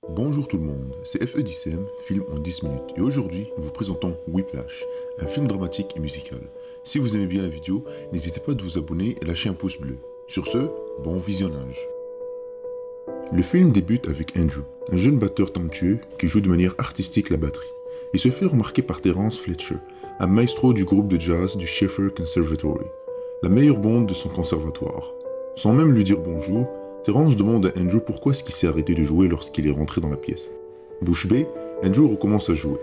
Bonjour tout le monde, c'est FE10M, film en 10 minutes, et aujourd'hui nous vous présentons Whiplash, un film dramatique et musical. Si vous aimez bien la vidéo, n'hésitez pas à vous abonner et lâcher un pouce bleu. Sur ce, bon visionnage. Le film débute avec Andrew, un jeune batteur talentueux qui joue de manière artistique la batterie. Il se fait remarquer par Terence Fletcher, un maestro du groupe de jazz du Sheffer Conservatory, la meilleure bande de son conservatoire. Sans même lui dire bonjour, Terence demande à Andrew pourquoi est-ce qu'il s'est arrêté de jouer lorsqu'il est rentré dans la pièce. Bouche bée, Andrew recommence à jouer.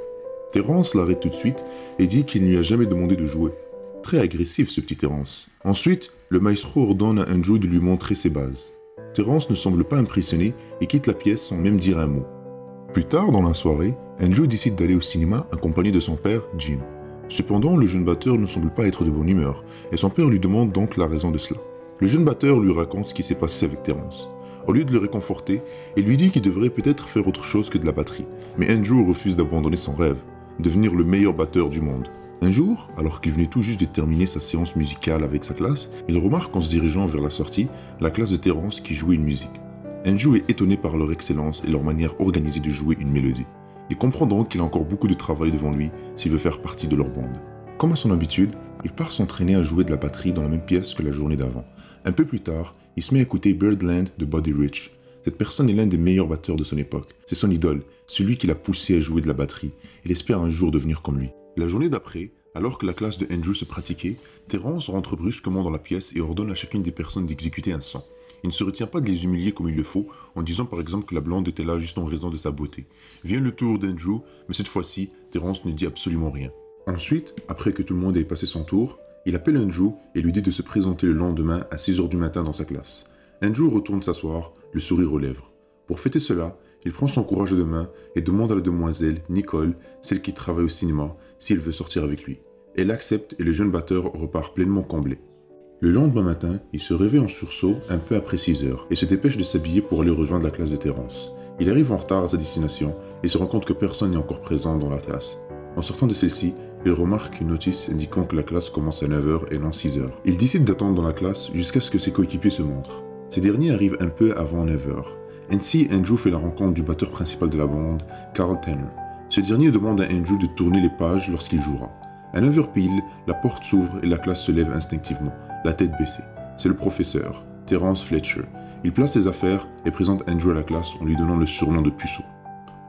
Terence l'arrête tout de suite et dit qu'il ne lui a jamais demandé de jouer. Très agressif ce petit Terence. Ensuite, le maestro ordonne à Andrew de lui montrer ses bases. Terence ne semble pas impressionné et quitte la pièce sans même dire un mot. Plus tard dans la soirée, Andrew décide d'aller au cinéma accompagné de son père, Jim. Cependant, le jeune batteur ne semble pas être de bonne humeur et son père lui demande donc la raison de cela. Le jeune batteur lui raconte ce qui s'est passé avec Terence. Au lieu de le réconforter, il lui dit qu'il devrait peut-être faire autre chose que de la batterie. Mais Andrew refuse d'abandonner son rêve, devenir le meilleur batteur du monde. Un jour, alors qu'il venait tout juste de terminer sa séance musicale avec sa classe, il remarque en se dirigeant vers la sortie, la classe de Terence qui jouait une musique. Andrew est étonné par leur excellence et leur manière organisée de jouer une mélodie. Il comprend donc qu'il a encore beaucoup de travail devant lui s'il veut faire partie de leur bande. Comme à son habitude, il part s'entraîner à jouer de la batterie dans la même pièce que la journée d'avant. Un peu plus tard, il se met à écouter Birdland de Buddy Rich. Cette personne est l'un des meilleurs batteurs de son époque. C'est son idole, celui qui l'a poussé à jouer de la batterie. Il espère un jour devenir comme lui. La journée d'après, alors que la classe de Andrew se pratiquait, Terence rentre brusquement dans la pièce et ordonne à chacune des personnes d'exécuter un son. Il ne se retient pas de les humilier comme il le faut, en disant par exemple que la blonde était là juste en raison de sa beauté. Vient le tour d'Andrew, mais cette fois-ci, Terence ne dit absolument rien. Ensuite, après que tout le monde ait passé son tour, il appelle Andrew et lui dit de se présenter le lendemain à 6h du matin dans sa classe. Andrew retourne s'asseoir, le sourire aux lèvres. Pour fêter cela, il prend son courage de main et demande à la demoiselle, Nicole, celle qui travaille au cinéma, s'il veut sortir avec lui. Elle accepte et le jeune batteur repart pleinement comblé. Le lendemain matin, il se réveille en sursaut un peu après 6h et se dépêche de s'habiller pour aller rejoindre la classe de Terence. Il arrive en retard à sa destination et se rend compte que personne n'est encore présent dans la classe. En sortant de celle-ci, il remarque une notice indiquant que la classe commence à 9h et non 6h. Il décide d'attendre dans la classe jusqu'à ce que ses coéquipiers se montrent. Ces derniers arrivent un peu avant 9h. Ainsi, Andrew fait la rencontre du batteur principal de la bande, Carl Tanner. Ce dernier demande à Andrew de tourner les pages lorsqu'il jouera. À 9h pile, la porte s'ouvre et la classe se lève instinctivement, la tête baissée. C'est le professeur, Terence Fletcher. Il place ses affaires et présente Andrew à la classe en lui donnant le surnom de puceau.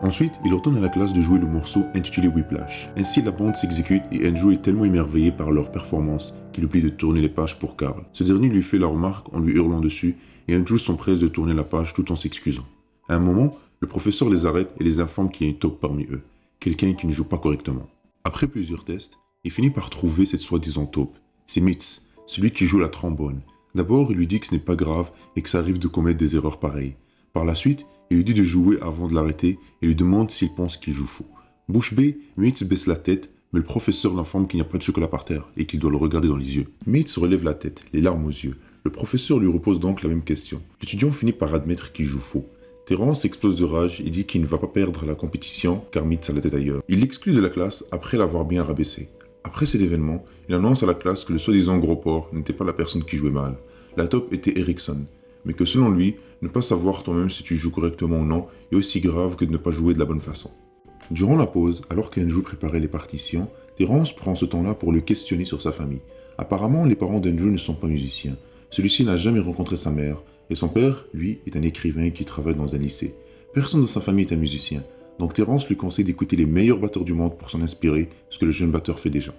Ensuite, il ordonne à la classe de jouer le morceau intitulé Whiplash. Ainsi, la bande s'exécute et Andrew est tellement émerveillé par leur performance qu'il oublie de tourner les pages pour Carl. Ce dernier lui fait la remarque en lui hurlant dessus et Andrew s'empresse de tourner la page tout en s'excusant. À un moment, le professeur les arrête et les informe qu'il y a une taupe parmi eux, quelqu'un qui ne joue pas correctement. Après plusieurs tests, il finit par trouver cette soi-disant taupe. C'est Mitz, celui qui joue la trombone. D'abord, il lui dit que ce n'est pas grave et que ça arrive de commettre des erreurs pareilles. Par la suite, il lui dit de jouer avant de l'arrêter et lui demande s'il pense qu'il joue faux. Bouche bée, Mitz baisse la tête, mais le professeur l'informe qu'il n'y a pas de chocolat par terre et qu'il doit le regarder dans les yeux. Mitz relève la tête, les larmes aux yeux. Le professeur lui repose donc la même question. L'étudiant finit par admettre qu'il joue faux. Terence explose de rage et dit qu'il ne va pas perdre la compétition car Mitz a la tête ailleurs. Il l'exclut de la classe après l'avoir bien rabaissé. Après cet événement, il annonce à la classe que le soi-disant gros porc n'était pas la personne qui jouait mal. La taupe était Erickson, mais que selon lui, ne pas savoir toi-même si tu joues correctement ou non est aussi grave que de ne pas jouer de la bonne façon. Durant la pause, alors qu'Andrew préparait les partitions, Terence prend ce temps-là pour le questionner sur sa famille. Apparemment, les parents d'Andrew ne sont pas musiciens. Celui-ci n'a jamais rencontré sa mère, et son père, lui, est un écrivain qui travaille dans un lycée. Personne dans sa famille est un musicien, donc Terence lui conseille d'écouter les meilleurs batteurs du monde pour s'en inspirer, ce que le jeune batteur fait déjà.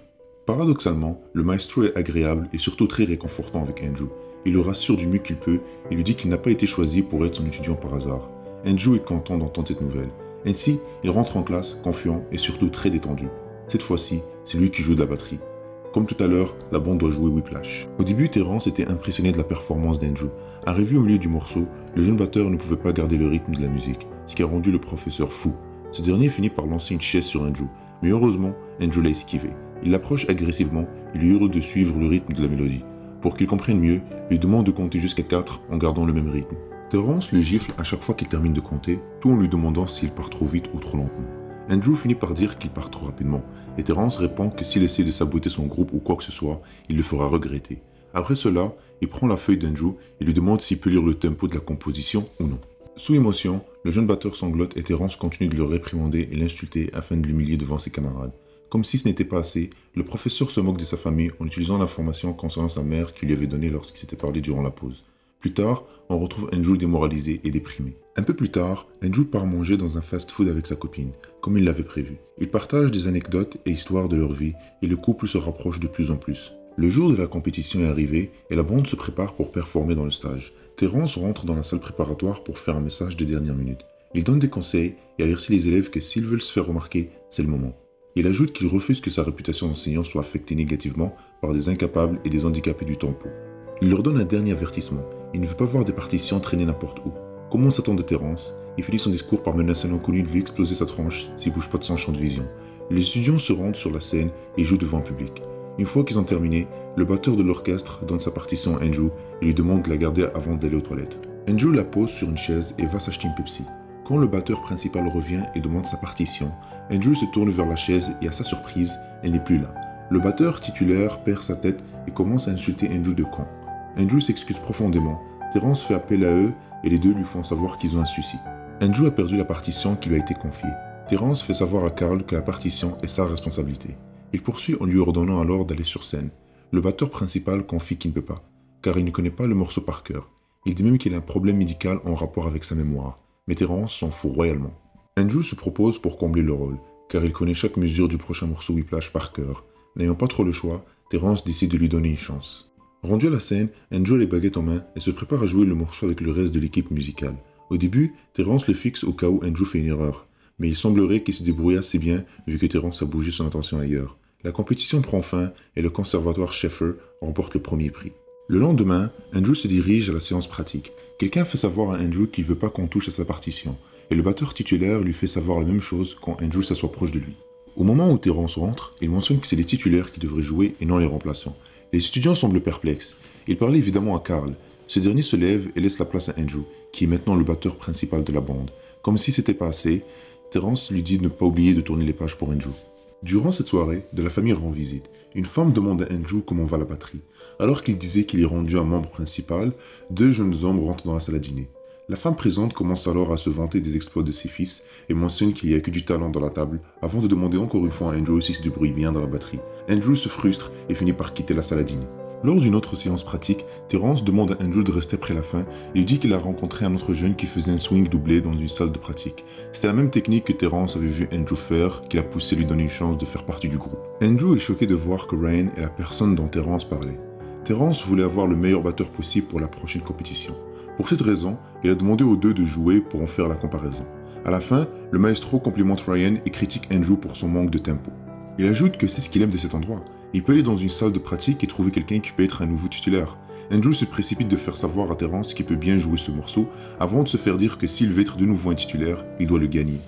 Paradoxalement, le maestro est agréable et surtout très réconfortant avec Andrew. Il le rassure du mieux qu'il peut et lui dit qu'il n'a pas été choisi pour être son étudiant par hasard. Andrew est content d'entendre cette nouvelle. Ainsi, il rentre en classe, confiant et surtout très détendu. Cette fois-ci, c'est lui qui joue de la batterie. Comme tout à l'heure, la bande doit jouer Whiplash. Au début, Terence était impressionné de la performance d'Andrew. Arrivé au milieu du morceau, le jeune batteur ne pouvait pas garder le rythme de la musique, ce qui a rendu le professeur fou. Ce dernier finit par lancer une chaise sur Andrew, mais heureusement, Andrew l'a esquivé. Il l'approche agressivement et lui hurle de suivre le rythme de la mélodie. Pour qu'il comprenne mieux, il lui demande de compter jusqu'à 4 en gardant le même rythme. Terence le gifle à chaque fois qu'il termine de compter, tout en lui demandant s'il part trop vite ou trop lentement. Andrew finit par dire qu'il part trop rapidement, et Terence répond que s'il essaie de saboter son groupe ou quoi que ce soit, il le fera regretter. Après cela, il prend la feuille d'Andrew et lui demande s'il peut lire le tempo de la composition ou non. Sous émotion, le jeune batteur sanglote et Terence continue de le réprimander et l'insulter afin de l'humilier devant ses camarades. Comme si ce n'était pas assez, le professeur se moque de sa famille en utilisant l'information concernant sa mère qu'il lui avait donnée lorsqu'il s'était parlé durant la pause. Plus tard, on retrouve Andrew démoralisé et déprimé. Un peu plus tard, Andrew part manger dans un fast-food avec sa copine, comme il l'avait prévu. Ils partagent des anecdotes et histoires de leur vie et le couple se rapproche de plus en plus. Le jour de la compétition est arrivé et la bande se prépare pour performer dans le stage. Terence rentre dans la salle préparatoire pour faire un message de dernière minute. Il donne des conseils et avertit les élèves que s'ils veulent se faire remarquer, c'est le moment. Il ajoute qu'il refuse que sa réputation d'enseignant soit affectée négativement par des incapables et des handicapés du tempo. Il leur donne un dernier avertissement. Il ne veut pas voir des partitions traîner n'importe où. Comme on s'attend de Terence, il finit son discours par menacer l'inconnu de lui exploser sa tronche s'il bouge pas de son champ de vision. Les étudiants se rendent sur la scène et jouent devant le public. Une fois qu'ils ont terminé, le batteur de l'orchestre donne sa partition à Andrew et lui demande de la garder avant d'aller aux toilettes. Andrew la pose sur une chaise et va s'acheter une Pepsi. Quand le batteur principal revient et demande sa partition, Andrew se tourne vers la chaise et à sa surprise, elle n'est plus là. Le batteur titulaire perd sa tête et commence à insulter Andrew de con. Andrew s'excuse profondément, Terence fait appel à eux et les deux lui font savoir qu'ils ont un souci. Andrew a perdu la partition qui lui a été confiée. Terence fait savoir à Carl que la partition est sa responsabilité. Il poursuit en lui ordonnant alors d'aller sur scène. Le batteur principal confie qu'il ne peut pas, car il ne connaît pas le morceau par cœur. Il dit même qu'il a un problème médical en rapport avec sa mémoire. Mais Terence s'en fout royalement. Andrew se propose pour combler le rôle, car il connaît chaque mesure du prochain morceau Whiplash par cœur. N'ayant pas trop le choix, Terence décide de lui donner une chance. Rendu à la scène, Andrew a les baguettes en main et se prépare à jouer le morceau avec le reste de l'équipe musicale. Au début, Terence le fixe au cas où Andrew fait une erreur, mais il semblerait qu'il se débrouille assez bien vu que Terence a bougé son attention ailleurs. La compétition prend fin et le conservatoire Schaeffer remporte le premier prix. Le lendemain, Andrew se dirige à la séance pratique. Quelqu'un fait savoir à Andrew qu'il ne veut pas qu'on touche à sa partition, et le batteur titulaire lui fait savoir la même chose quand Andrew s'assoit proche de lui. Au moment où Terence rentre, il mentionne que c'est les titulaires qui devraient jouer et non les remplaçants. Les étudiants semblent perplexes. Il parle évidemment à Carl. Ce dernier se lève et laisse la place à Andrew, qui est maintenant le batteur principal de la bande. Comme si c'était pas assez, Terence lui dit de ne pas oublier de tourner les pages pour Andrew. Durant cette soirée, de la famille rend visite. Une femme demande à Andrew comment va la batterie. Alors qu'il disait qu'il est rendu un membre principal, deux jeunes hommes rentrent dans la salle à dîner. La femme présente commence alors à se vanter des exploits de ses fils et mentionne qu'il n'y a que du talent dans la table, avant de demander encore une fois à Andrew s'il se débrouille bien dans la batterie. Andrew se frustre et finit par quitter la salle à dîner. Lors d'une autre séance pratique, Terence demande à Andrew de rester après la fin et lui dit qu'il a rencontré un autre jeune qui faisait un swing doublé dans une salle de pratique. C'était la même technique que Terence avait vu Andrew faire qui l'a poussé à lui donner une chance de faire partie du groupe. Andrew est choqué de voir que Ryan est la personne dont Terence parlait. Terence voulait avoir le meilleur batteur possible pour la prochaine compétition. Pour cette raison, il a demandé aux deux de jouer pour en faire la comparaison. À la fin, le maestro complimente Ryan et critique Andrew pour son manque de tempo. Il ajoute que c'est ce qu'il aime de cet endroit. Il peut aller dans une salle de pratique et trouver quelqu'un qui peut être un nouveau titulaire. Andrew se précipite de faire savoir à Terence qu'il peut bien jouer ce morceau avant de se faire dire que s'il veut être de nouveau un titulaire, il doit le gagner.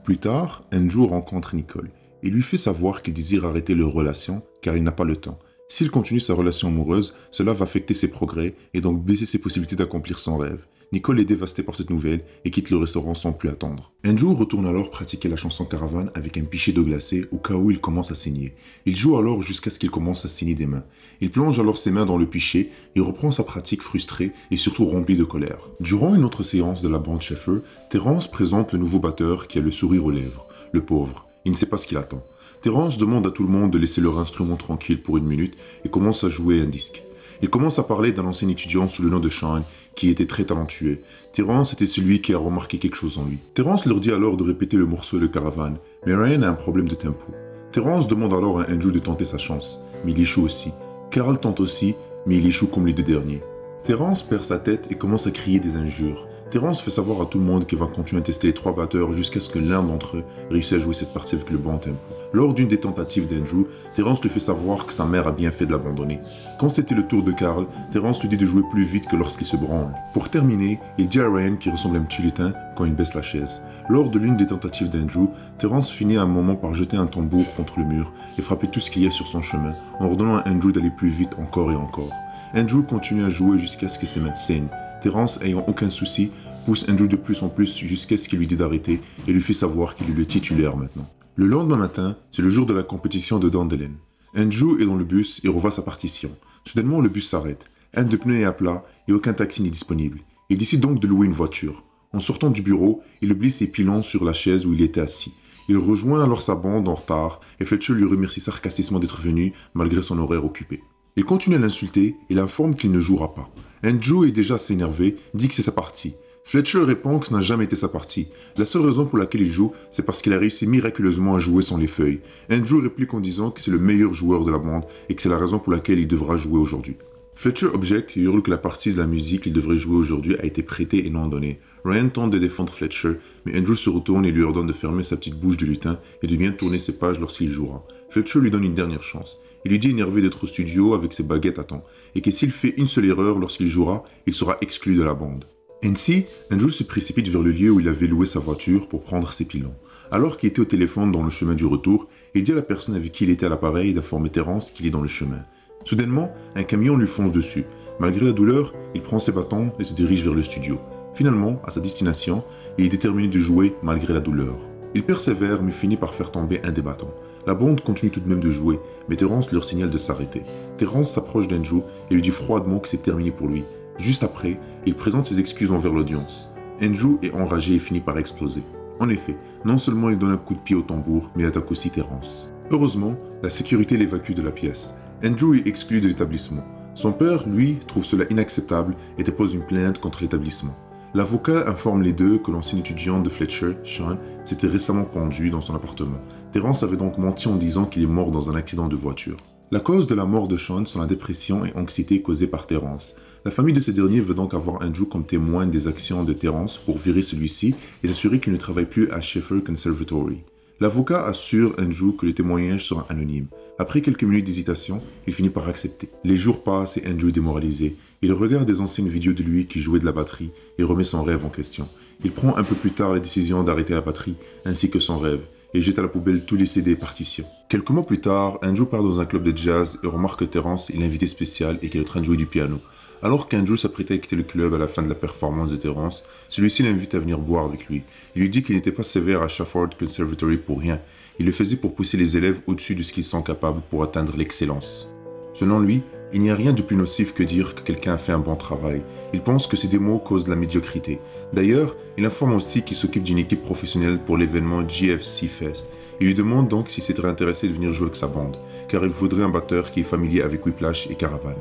Plus tard, Andrew rencontre Nicole et lui fait savoir qu'il désire arrêter leur relation car il n'a pas le temps. S'il continue sa relation amoureuse, cela va affecter ses progrès et donc baisser ses possibilités d'accomplir son rêve. Nicole est dévastée par cette nouvelle et quitte le restaurant sans plus attendre. Andrew retourne alors pratiquer la chanson Caravane avec un pichet d'eau glacée au cas où il commence à saigner. Il joue alors jusqu'à ce qu'il commence à saigner des mains. Il plonge alors ses mains dans le pichet et reprend sa pratique frustré et surtout rempli de colère. Durant une autre séance de la bande Schaeffer, Terence présente le nouveau batteur qui a le sourire aux lèvres. Le pauvre, il ne sait pas ce qu'il attend. Terence demande à tout le monde de laisser leur instrument tranquille pour une minute et commence à jouer un disque. Il commence à parler d'un ancien étudiant sous le nom de Sean, qui était très talentueux. Terence était celui qui a remarqué quelque chose en lui. Terence leur dit alors de répéter le morceau de Caravane, mais Ryan a un problème de tempo. Terence demande alors à Andrew de tenter sa chance, mais il échoue aussi. Carl tente aussi, mais il échoue comme les deux derniers. Terence perd sa tête et commence à crier des injures. Terence fait savoir à tout le monde qu'il va continuer à tester les trois batteurs jusqu'à ce que l'un d'entre eux réussisse à jouer cette partie avec le bon tempo. Lors d'une des tentatives d'Andrew, Terence lui fait savoir que sa mère a bien fait de l'abandonner. Quand c'était le tour de Carl, Terence lui dit de jouer plus vite que lorsqu'il se branle. Pour terminer, il dit à Ryan qu'il ressemble à un petit lutin quand il baisse la chaise. Lors de l'une des tentatives d'Andrew, Terence finit à un moment par jeter un tambour contre le mur et frapper tout ce qu'il y a sur son chemin, en ordonnant à Andrew d'aller plus vite encore et encore. Andrew continue à jouer jusqu'à ce que ses mains saignent. Terence, ayant aucun souci, pousse Andrew de plus en plus jusqu'à ce qu'il lui dit d'arrêter et lui fait savoir qu'il est le titulaire maintenant. Le lendemain matin, c'est le jour de la compétition de Dandelion. Andrew est dans le bus et revoit sa partition. Soudainement, le bus s'arrête. Un des pneus est à plat et aucun taxi n'est disponible. Il décide donc de louer une voiture. En sortant du bureau, il oublie ses pilons sur la chaise où il était assis. Il rejoint alors sa bande en retard et Fletcher lui remercie sarcastiquement d'être venu malgré son horaire occupé. Il continue à l'insulter et l'informe qu'il ne jouera pas. Andrew est déjà assez énervé, dit que c'est sa partie. Fletcher répond que ce n'a jamais été sa partie. La seule raison pour laquelle il joue, c'est parce qu'il a réussi miraculeusement à jouer sans les feuilles. Andrew réplique en disant que c'est le meilleur joueur de la bande et que c'est la raison pour laquelle il devra jouer aujourd'hui. Fletcher objecte et hurle que la partie de la musique qu'il devrait jouer aujourd'hui a été prêtée et non donnée. Ryan tente de défendre Fletcher, mais Andrew se retourne et lui ordonne de fermer sa petite bouche de lutin et de bien tourner ses pages lorsqu'il jouera. Fletcher lui donne une dernière chance. Il lui dit énervé d'être au studio avec ses baguettes à temps, et que s'il fait une seule erreur lorsqu'il jouera, il sera exclu de la bande. Ainsi, Andrew se précipite vers le lieu où il avait loué sa voiture pour prendre ses pilons. Alors qu'il était au téléphone dans le chemin du retour, il dit à la personne avec qui il était à l'appareil d'informer Terence qu'il est dans le chemin. Soudainement, un camion lui fonce dessus. Malgré la douleur, il prend ses bâtons et se dirige vers le studio. Finalement, à sa destination, il est déterminé de jouer malgré la douleur. Il persévère mais finit par faire tomber un des bâtons. La bande continue tout de même de jouer, mais Terence leur signale de s'arrêter. Terence s'approche d'Andrew et lui dit froidement que c'est terminé pour lui. Juste après, il présente ses excuses envers l'audience. Andrew est enragé et finit par exploser. En effet, non seulement il donne un coup de pied au tambour, mais il attaque aussi Terence. Heureusement, la sécurité l'évacue de la pièce. Andrew est exclu de l'établissement. Son père, lui, trouve cela inacceptable et dépose une plainte contre l'établissement. L'avocat informe les deux que l'ancien étudiant de Fletcher, Sean, s'était récemment pendu dans son appartement. Terence avait donc menti en disant qu'il est mort dans un accident de voiture. La cause de la mort de Sean sont la dépression et anxiété causée par Terence. La famille de ce dernier veut donc avoir Andrew comme témoin des actions de Terence pour virer celui-ci et s'assurer qu'il ne travaille plus à Schaeffer Conservatory. L'avocat assure Andrew que le témoignage sera anonyme. Après quelques minutes d'hésitation, il finit par accepter. Les jours passent et Andrew est démoralisé. Il regarde des anciennes vidéos de lui qui jouait de la batterie et remet son rêve en question. Il prend un peu plus tard la décision d'arrêter la batterie, ainsi que son rêve, et jette à la poubelle tous les CD et partitions. Quelques mois plus tard, Andrew part dans un club de jazz et remarque que Terence est l'invité spécial et qu'il est en train de jouer du piano. Alors qu'Andrew s'apprêtait à quitter le club à la fin de la performance de Terence, celui-ci l'invite à venir boire avec lui. Il lui dit qu'il n'était pas sévère à Schaeffer Conservatory pour rien. Il le faisait pour pousser les élèves au-dessus de ce qu'ils sont capables pour atteindre l'excellence. Selon lui, il n'y a rien de plus nocif que dire que quelqu'un a fait un bon travail. Il pense que ces démos causent la médiocrité. D'ailleurs, il informe aussi qu'il s'occupe d'une équipe professionnelle pour l'événement GFC Fest. Il lui demande donc s'il s'était intéressé de venir jouer avec sa bande, car il voudrait un batteur qui est familier avec Whiplash et Caravan.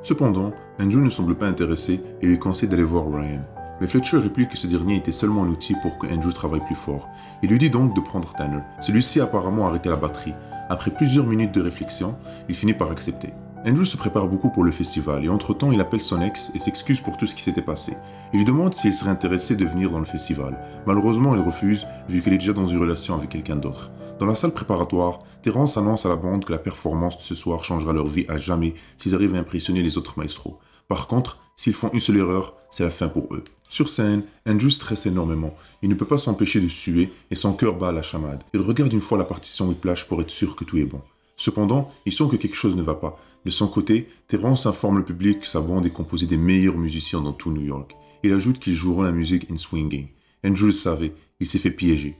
Cependant, Andrew ne semble pas intéressé et lui conseille d'aller voir Ryan. Mais Fletcher réplique que ce dernier était seulement un outil pour que Andrew travaille plus fort. Il lui dit donc de prendre Tanner. Celui-ci a apparemment arrêté la batterie. Après plusieurs minutes de réflexion, il finit par accepter. Andrew se prépare beaucoup pour le festival et entre-temps il appelle son ex et s'excuse pour tout ce qui s'était passé. Il lui demande s'il serait intéressé de venir dans le festival. Malheureusement, elle refuse vu qu'elle est déjà dans une relation avec quelqu'un d'autre. Dans la salle préparatoire, Terence annonce à la bande que la performance de ce soir changera leur vie à jamais s'ils arrivent à impressionner les autres maestros. Par contre, s'ils font une seule erreur, c'est la fin pour eux. Sur scène, Andrew stresse énormément. Il ne peut pas s'empêcher de suer et son cœur bat à la chamade. Il regarde une fois la partition Whiplash pour être sûr que tout est bon. Cependant, il sent que quelque chose ne va pas. De son côté, Terence informe le public que sa bande est composée des meilleurs musiciens dans tout New York. Il ajoute qu'ils joueront la musique in swinging. Andrew le savait, il s'est fait piéger.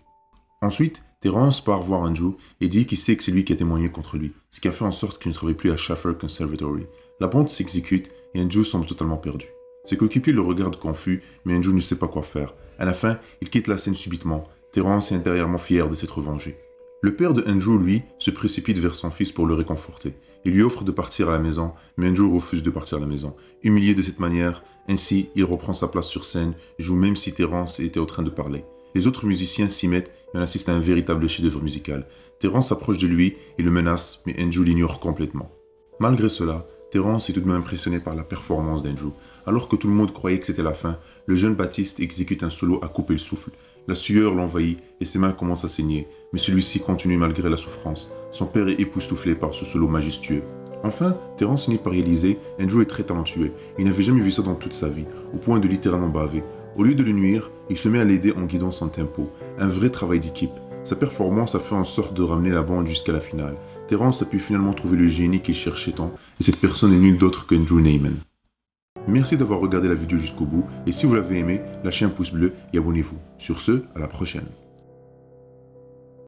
Ensuite, Terence part voir Andrew et dit qu'il sait que c'est lui qui a témoigné contre lui, ce qui a fait en sorte qu'il ne travaille plus à Schaeffer Conservatory. La bande s'exécute et Andrew semble totalement perdu. Ses coéquipiers le regardent confus, mais Andrew ne sait pas quoi faire. À la fin, il quitte la scène subitement. Terence est intérieurement fier de s'être vengé. Le père de Andrew, lui, se précipite vers son fils pour le réconforter. Il lui offre de partir à la maison, mais Andrew refuse de partir à la maison. Humilié de cette manière, ainsi, il reprend sa place sur scène, joue même si Terence était en train de parler. Les autres musiciens s'y mettent et on assiste à un véritable chef-d'œuvre musical. Terence s'approche de lui et le menace, mais Andrew l'ignore complètement. Malgré cela, Terence est tout de même impressionné par la performance d'Andrew. Alors que tout le monde croyait que c'était la fin, le jeune Baptiste exécute un solo à couper le souffle. La sueur l'envahit et ses mains commencent à saigner, mais celui-ci continue malgré la souffrance. Son père est époustouflé par ce solo majestueux. Enfin, Terence finit par réaliser, Andrew est très talentueux. Il n'avait jamais vu ça dans toute sa vie, au point de littéralement baver. Au lieu de le nuire, il se met à l'aider en guidant son tempo. Un vrai travail d'équipe. Sa performance a fait en sorte de ramener la bande jusqu'à la finale. Terence a pu finalement trouver le génie qu'il cherchait tant, et cette personne n'est nulle d'autre qu'Andrew Neiman. Merci d'avoir regardé la vidéo jusqu'au bout, et si vous l'avez aimé, lâchez un pouce bleu et abonnez-vous. Sur ce, à la prochaine.